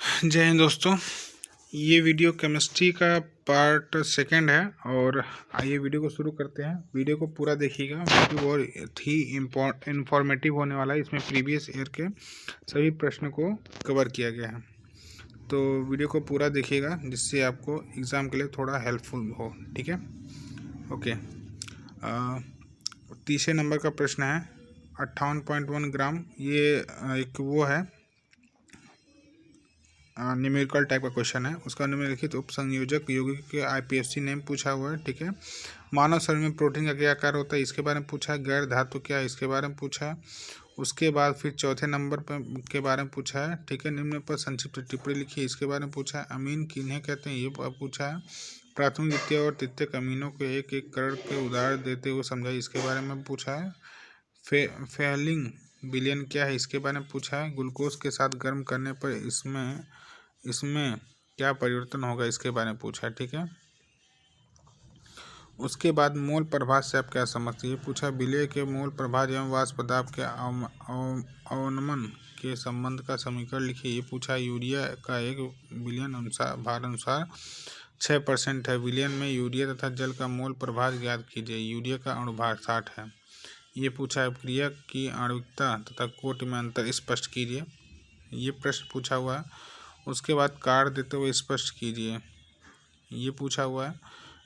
जय हिंद दोस्तों। ये वीडियो केमिस्ट्री का पार्ट सेकंड है और आइए वीडियो को शुरू करते हैं। वीडियो को पूरा देखिएगा, वीडियो बहुत ही इंफॉर्मेटिव होने वाला है। इसमें प्रीवियस ईयर के सभी प्रश्न को कवर किया गया है, तो वीडियो को पूरा देखिएगा जिससे आपको एग्ज़ाम के लिए थोड़ा हेल्पफुल हो। ठीक है, ओके। तीसरे नंबर का प्रश्न है 58.1 ग्राम। ये एक वो है न्यूमेरिकल टाइप का क्वेश्चन है। उसका निम्नलिखित उपसंयोजक यौगिक के आईपीएससी नेम पूछा हुआ है। ठीक है, मानव शरीर में प्रोटीन का क्या आकार होता है, इसके बारे में पूछा है। गैर धातु क्या है, इसके बारे में पूछा है। उसके बाद फिर चौथे नंबर के बारे में पूछा है। ठीक है, निम्न पर संक्षिप्त टिप्पणी लिखिए, इसके बारे में पूछा है। अमीन किन्हें कहते हैं, ये पूछा है। प्राथमिक द्वितीय और तृतीयक अमीनों को एक एक करण के उदाहरण देते हुए समझाइए, इसके बारे में पूछा है। फेलिंग विलयन क्या है, इसके बारे में पूछा है। ग्लूकोज के साथ गर्म करने पर इसमें क्या परिवर्तन होगा, इसके बारे में पूछा है। ठीक है, उसके बाद मोल प्रभाव से आप क्या समझते हैं, ये पूछा। विलय के मोल प्रभाव एवं वाष्प पदार्थ के अवनमन के संबंध का समीकरण लिखिए, ये पूछा। यूरिया का एक विलयन भार अनुसार 6% है। विलयन में यूरिया तथा जल का मोल प्रभाव ज्ञात कीजिए। यूरिया का अणुभार 60 है, ये पूछा है। क्रिया की आणविकता तथा कोटि में अंतर स्पष्ट कीजिए, ये प्रश्न पूछा हुआ है। उसके बाद कार्ड देते हुए स्पष्ट कीजिए, ये पूछा हुआ है।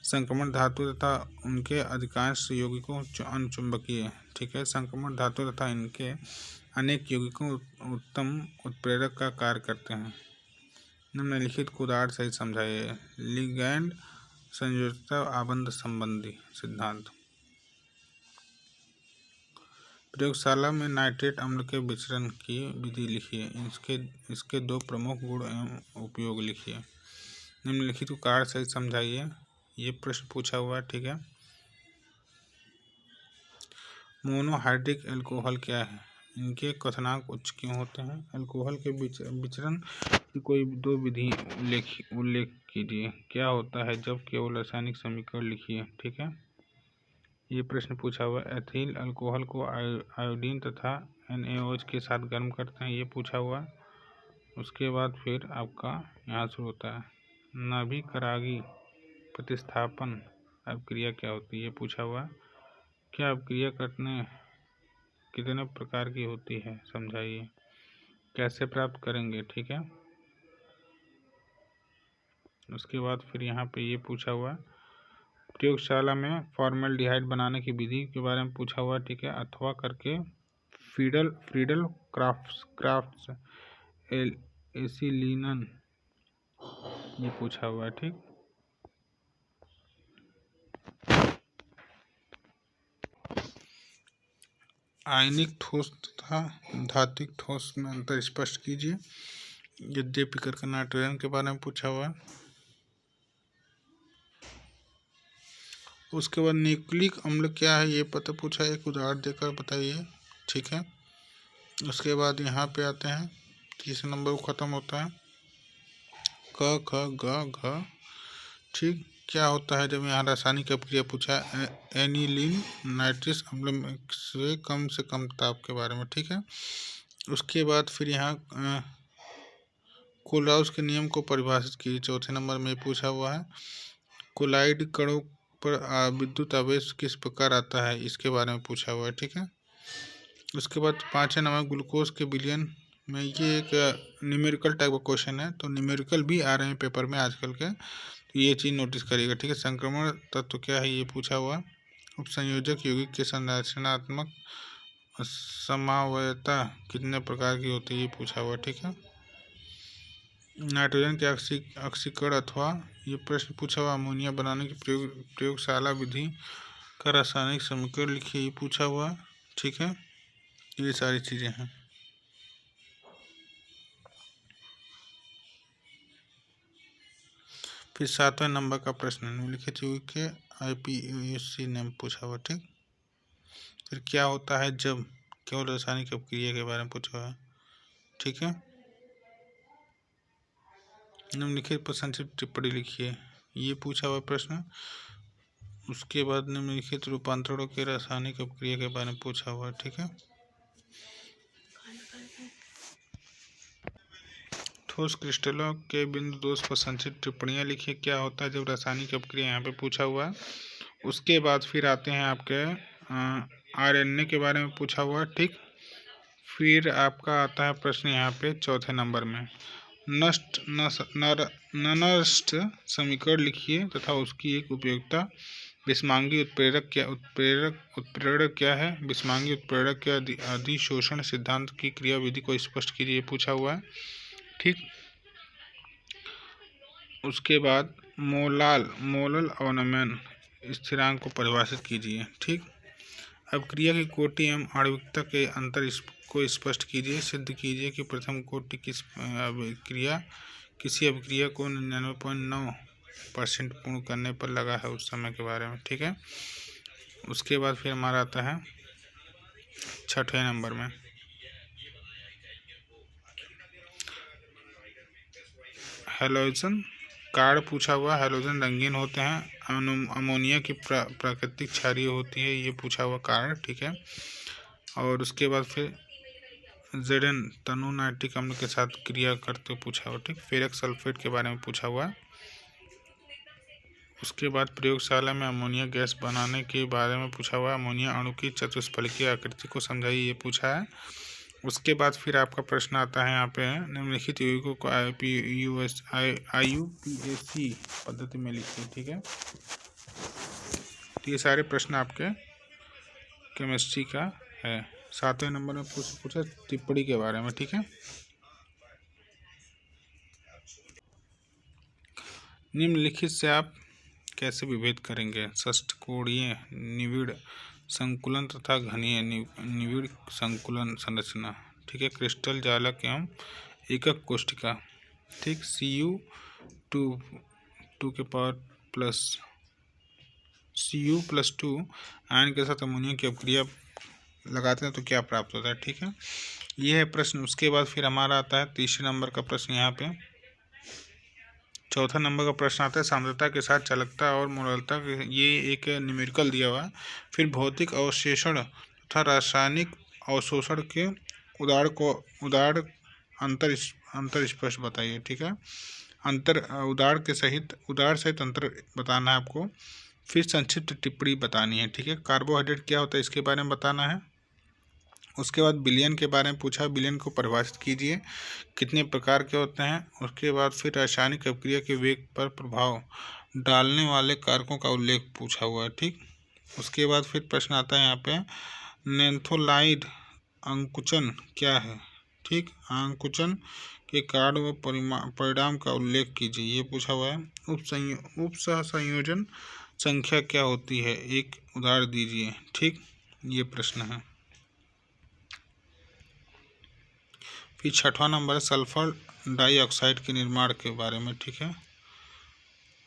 संक्रमण धातु तथा उनके अधिकांश यौगिकों अनुचुंबकीय। ठीक है, संक्रमण धातु तथा इनके अनेक यौगिकों उत्तम उत्प्रेरक का कार्य करते हैं। निम्नलिखित को उदाहरण सहित समझाइए। लिगैंड संयोजकता आबंध संबंधी सिद्धांत। प्रयोगशाला में नाइट्रेट अम्ल के विचरण की विधि लिखिए, इसके दो प्रमुख गुण एवं उपयोग लिखिए। निम्नलिखित को कार्य सहित समझाइए, ये प्रश्न पूछा हुआ है। ठीक है, मोनोहाइड्रिक एल्कोहल क्या है, इनके क्वथनांक उच्च क्यों होते हैं। एल्कोहल के विचरण की कोई दो विधि उल्लेख कीजिए। क्या होता है जब केवल रासायनिक समीकरण लिखिए। ठीक है, ये प्रश्न पूछा हुआ है। एथिल अल्कोहल को आयोडीन तथा NaOH के साथ गर्म करते हैं, ये पूछा हुआ है। उसके बाद फिर आपका यहाँ शुरू होता है। नाभिकरागी प्रतिस्थापन अभिक्रिया क्या होती है, ये पूछा हुआ है। क्या अभिक्रिया कितने प्रकार की होती है, समझाइए। कैसे प्राप्त करेंगे। ठीक है, उसके बाद फिर यहाँ पे ये पूछा हुआ है। प्रयोगशाला में फॉर्मेल्डिहाइड बनाने की विधि के बारे में पूछा हुआ है। ठीक है, अथवा करके फ्रीडल क्राफ्ट्स एसिलिनन, ये पूछा हुआ है। ठीक, आयनिक ठोस तथा धात्विक ठोस में अंतर स्पष्ट कीजिए। यद्यपि करके नाइट्रोजन के बारे में पूछा हुआ है। उसके बाद न्यूक्लिक अम्ल क्या है, ये पता पूछा है, एक उदाहरण देकर बताइए। ठीक है, उसके बाद यहाँ पे आते हैं, तीसरा नंबर को ख़त्म होता है क ख ग घ। ठीक, क्या होता है जब यहाँ रासायनिक अभिक्रिया पूछा है। एनिलीन नाइट्रस अम्ल से कम ताप के बारे में। ठीक है, उसके बाद फिर यहाँ कोलराउस के नियम को परिभाषित कीजिए, चौथे नंबर में पूछा हुआ है। कोलाइड कणों पर विद्युत आवेश किस प्रकार आता है, इसके बारे में पूछा हुआ है। ठीक है, उसके बाद पाँचवें नंबर ग्लूकोज के विलयन में, ये एक न्यूमेरिकल टाइप का क्वेश्चन है, तो न्यूमेरिकल भी आ रहे हैं पेपर में आजकल के, तो ये चीज़ नोटिस करिएगा। ठीक है, संक्रमण तत्व क्या है, ये पूछा हुआ। उपसंयोजक यौगिक के संरचनात्मक समवायता कितने प्रकार की होती है, ये पूछा हुआ। ठीक है, नाइट्रोजन के ऑक्सीकरण अथवा, ये प्रश्न पूछा हुआ। अमोनिया बनाने की प्रयोगशाला विधि का रासायनिक समीकरण लिखिए, ये पूछा हुआ। ठीक है, ये सारी चीज़ें हैं। फिर सातवें नंबर का प्रश्न निम्नलिखित यौगिक के आईपीएससी नेम पूछा हुआ। ठीक, फिर क्या होता है जब केवल रासायनिक अभिक्रिया के बारे में पूछा हुआ है। ठीक है, निम्नलिखित पर संक्षिप्त टिप्पणी लिखिए, ये पूछा हुआ प्रश्न। उसके बाद निम्नलिखित रूपांतरणों के रासायनिक अभिक्रिया के बारे में पूछा हुआ है। ठीक है, ठोस क्रिस्टलों के बिंदु दोष पर संक्षिप्त टिप्पणियाँ लिखिए। क्या होता है जब रासायनिक अपक्रिया यहाँ पे पूछा हुआ है। उसके बाद फिर आते हैं आपके RNA के बारे में पूछा हुआ है, ठीक। फिर आपका आता है प्रश्न यहाँ पे चौथे नंबर में, नष्ट समीकरण लिखिए तथा उसकी एक उपयोगिता। विषमांगी उत्प्रेरक क्या है। विषमांगी उत्प्रेरक के अधिशोषण सिद्धांत की क्रियाविधि को स्पष्ट कीजिए, पूछा हुआ है, ठीक। उसके बाद मोलल अवनमन स्थिरांक को परिभाषित कीजिए, ठीक। अब क्रिया की कोटि एवं आणविकता के अंतर को स्पष्ट कीजिए। सिद्ध कीजिए कि प्रथम कोटि किसी अभिक्रिया को 99.9% पूर्ण करने पर लगा है उस समय के बारे में, ठीक है। उसके बाद फिर हमारा आता है छठे नंबर में हैलोजन कार्ड पूछा हुआ। हैलोजन रंगीन होते हैं। अमोनिया की प्राकृतिक क्षारीय होती है, ये पूछा हुआ कार्ड, ठीक है। और उसके बाद फिर Zn तनु नाइट्रिक अम्ल के साथ क्रिया करते पूछा हुआ, ठीक। फेरस सल्फेट के बारे में पूछा हुआ है। उसके बाद प्रयोगशाला में अमोनिया गैस बनाने के बारे में पूछा हुआ है। अमोनिया अणु की चतुष्फलकीय आकृति को समझाइए, ये पूछा है। उसके बाद फिर आपका प्रश्न आता है यहाँ पे, निम्नलिखित यौगिकों को IUPAC पद्धति में लिखिए, ठीक है। तो ये सारे प्रश्न आपके केमिस्ट्री का है। सातवें नंबर में पूछा टिप्पणी के बारे में, ठीक है। निम्नलिखित से आप कैसे विभेद करेंगे। षष्ठकोणीय निविड़ संकुलन तथा घनीय निविड़ संकुलन संरचना, ठीक है। क्रिस्टल जालक एवं एकक कोष्ठिका, ठीक। Cu+2 आयन के साथ अमोनिया की अपक्रिया लगाते हैं तो क्या प्राप्त होता है, ठीक है। यह है प्रश्न। उसके बाद फिर हमारा आता है तीसरे नंबर का प्रश्न। यहाँ पे चौथा नंबर का प्रश्न आता है सांद्रता के साथ चालकता और मोलरता, ये एक न्यूमेरिकल दिया हुआ है। फिर भौतिक अवशोषण तथा रासायनिक अवशोषण के उदार अंतर स्पष्ट बताइए, ठीक है। उदार सहित अंतर बताना है आपको। फिर संक्षिप्त टिप्पणी बतानी है, ठीक है। कार्बोहाइड्रेट क्या होता है इसके बारे में बताना है। उसके बाद विलयन के बारे में पूछा, विलयन को परिभाषित कीजिए, कितने प्रकार के होते हैं। उसके बाद फिर रासायनिक अपक्रिया के वेग पर प्रभाव डालने वाले कारकों का उल्लेख पूछा हुआ है, ठीक। उसके बाद फिर प्रश्न आता है यहाँ पे, नेन्थोलाइड अंकुचन क्या है, ठीक। अंकुचन के कारण व परिणाम का उल्लेख कीजिए, ये पूछा हुआ है। उप सहसंयोजन संख्या क्या होती है, एक उदाहरण दीजिए, ठीक। ये प्रश्न है। फिर छठवां नंबर है सल्फर डाइऑक्साइड के निर्माण के बारे में, ठीक है।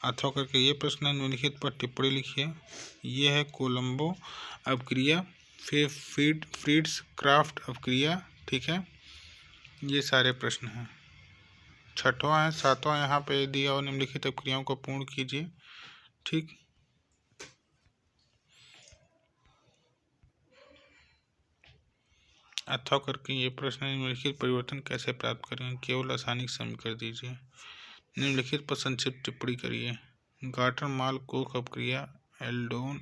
अथवा करके ये प्रश्न है, निम्नलिखित पर टिप्पणी लिखिए। ये है कोलंबो अपक्रिया, फिर फ्रीड्स क्राफ्ट अपक्रिया, ठीक है। ये सारे प्रश्न हैं। छठवां है, सातवां यहाँ पे दिया और निम्नलिखित अपक्रियाओं को पूर्ण कीजिए, ठीक। अथवा करके ये प्रश्न, निम्नलिखित परिवर्तन कैसे प्राप्त करेंगे, केवल रासायनिक समीकरण दीजिए। निम्नलिखित पर संक्षिप्त टिप्पणी करिए। गार्टर माल कोक अपक्रिया, एल्डोन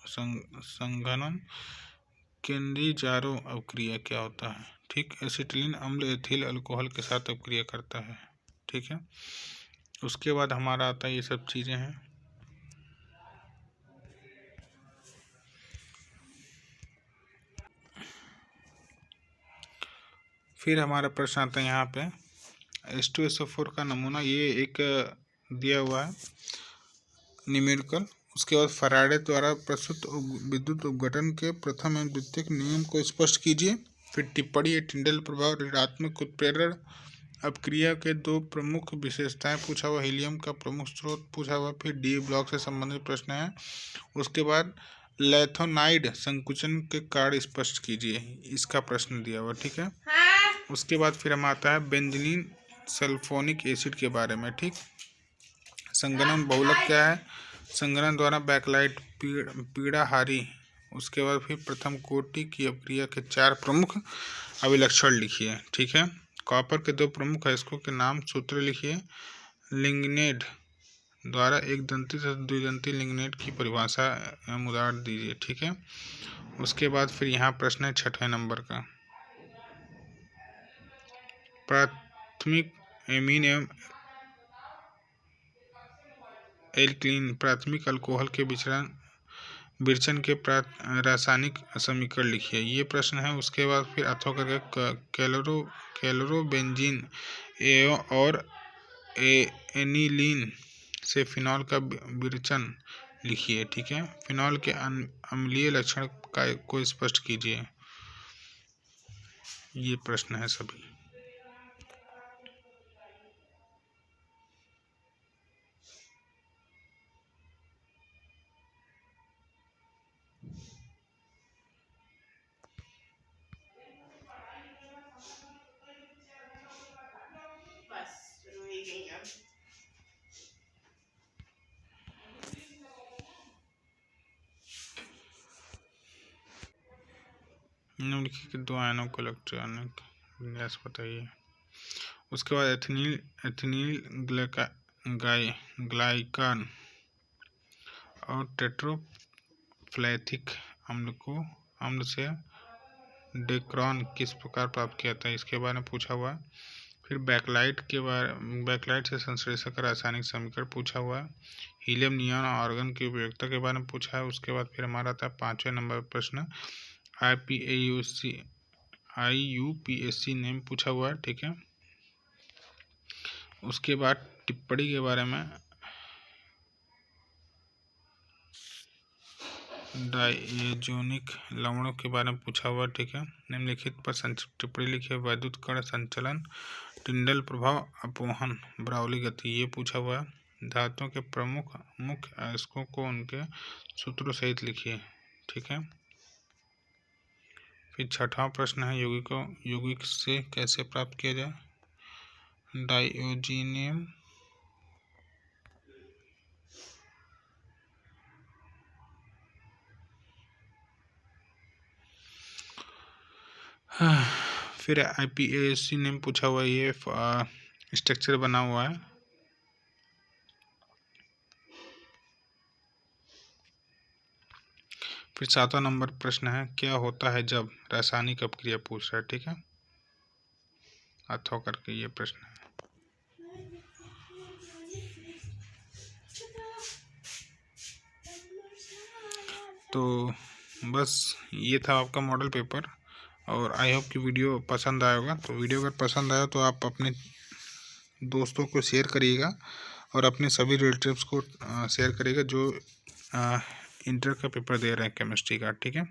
संघनन, केंद्रीजारो अपक्रिया क्या होता है, ठीक। एसिटिलीन अम्ल एथिल अल्कोहल के साथ अपक्रिया करता है, ठीक है। उसके बाद हमारा आता है, ये सब चीज़ें हैं। फिर हमारा प्रश्न आता है यहाँ पे H2SO4 का नमूना, ये एक दिया हुआ है न्यूमेरिकल। उसके बाद फैराडे द्वारा प्रस्तुत विद्युत अपघटन के प्रथम एवं द्वितीय नियम को स्पष्ट कीजिए। फिर टिप्पणी, टिंडल प्रभाव, ऋणात्मक उत्प्रेरण अपक्रिया के दो प्रमुख विशेषताएं पूछा हुआ। हीलियम का प्रमुख स्रोत पूछा हुआ। फिर डी ब्लॉक से संबंधित प्रश्न है। उसके बाद लैथोनाइड संकुचन के कार्य स्पष्ट कीजिए, इसका प्रश्न दिया हुआ, ठीक है। उसके बाद फिर हम आता है बेंजीन सल्फोनिक एसिड के बारे में, ठीक। संघनन बहुलक क्या है, संघनन द्वारा बैकलाइट पीड़ाहारी। उसके बाद फिर प्रथम कोटि की अपक्रिया के 4 प्रमुख अभिलक्षण लिखिए, ठीक है। कॉपर के दो प्रमुख अयस्कों के नाम सूत्र लिखिए। लिग्नैंड द्वारा एक दंती तथा द्विदंती लिग्नैंड की परिभाषा एवं उदाहरण दीजिए। ठीक है, उसके बाद फिर यहाँ प्रश्न है 6वें नंबर का। प्राथमिक एमीन एवं एल्कीन प्राथमिक अल्कोहल के विरचन के रासायनिक समीकरण लिखिए। ये प्रश्न है। उसके बाद फिर अथवा करके क्लोरोबेंजीन और एनिलीन से फिनॉल का विरचन लिखिए। ठीक है, फिनॉल के अम्लीय लक्षण को स्पष्ट कीजिए। ये प्रश्न है सभी। निम्नलिखित दो आयनों को इलेक्ट्रॉनिक विन्यास बताइए। उसके बाद एथिलीन ग्लाइकॉन और टेट्रोफ्लैथिक अम्ल से डेक्रॉन किस प्रकार प्राप्त किया था, इसके बारे में पूछा हुआ है। फिर बैकलाइट से संश्लेषक का रासायनिक समीकरण पूछा हुआ है। हीलियम नियॉन और आर्गन की उपयोगिता के बारे में पूछा है। उसके बाद फिर हमारा था 5वें नंबर प्रश्न IUPAC नेम पूछा हुआ है। ठीक है, उसके बाद टिप्पणी के बारे में डायजोनिक लवणों के बारे में पूछा हुआ। ठीक है, निम्नलिखित पर संक्षिप्त टिप्पणी लिखिए। वैद्युत कण संचलन, टिंडल प्रभाव, अपवहन, ब्राउली गति, ये पूछा हुआ है। धातुओं के प्रमुख मुख्य अयस्कों को उनके सूत्रों सहित लिखिए। ठीक है, फिर 6वां प्रश्न है यौगिक से कैसे प्राप्त किया जाए। डायोजीनियम फिर IPAC नेम पूछा हुआ है। ये स्ट्रक्चर बना हुआ है। फिर 7वां नंबर प्रश्न है क्या होता है जब रासायनिक अपक्रिया पूछ रहा है। ठीक है, अथवा करके ये प्रश्न है। तो बस ये था आपका मॉडल पेपर और आई होप कि वीडियो पसंद आएगा। तो वीडियो अगर पसंद आया तो आप अपने दोस्तों को शेयर करिएगा और अपने सभी रिलेटिव्स को शेयर करिएगा जो इंटर का पेपर दे रहे हैं केमिस्ट्री का। ठीक है।